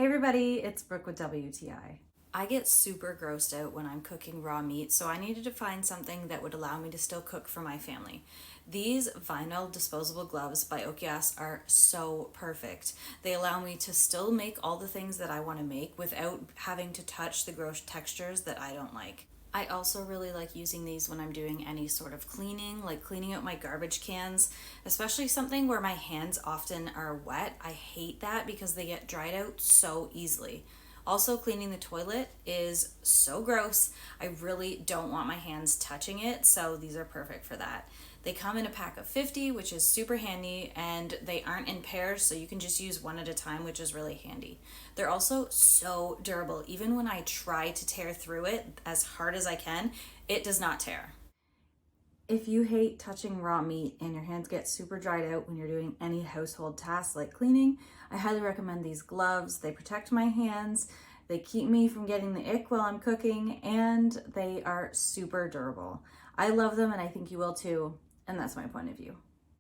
everybody, it's Brooke with WTI. I get super grossed out when I'm cooking raw meat, so I needed to find something that would allow me to still cook for my family. These vinyl disposable gloves by OKIAAS are so perfect. They allow me to still make all the things that I want to make without having to touch the gross textures that I don't like. I also really like using these when I'm doing any sort of cleaning, like cleaning out my garbage cans, especially something where my hands often are wet. I hate that because they get dried out so easily. Also, cleaning the toilet is so gross. I really don't want my hands touching it, so these are perfect for that. They come in a pack of 50, which is super handy, and they aren't in pairs, so you can just use one at a time, which is really handy. They're also so durable. Even when I try to tear through it as hard as I can, it does not tear. If you hate touching raw meat and your hands get super dried out when you're doing any household tasks like cleaning, I highly recommend these gloves. They protect my hands, they keep me from getting the ick while I'm cooking, and they are super durable. I love them and I think you will too, and that's my point of view.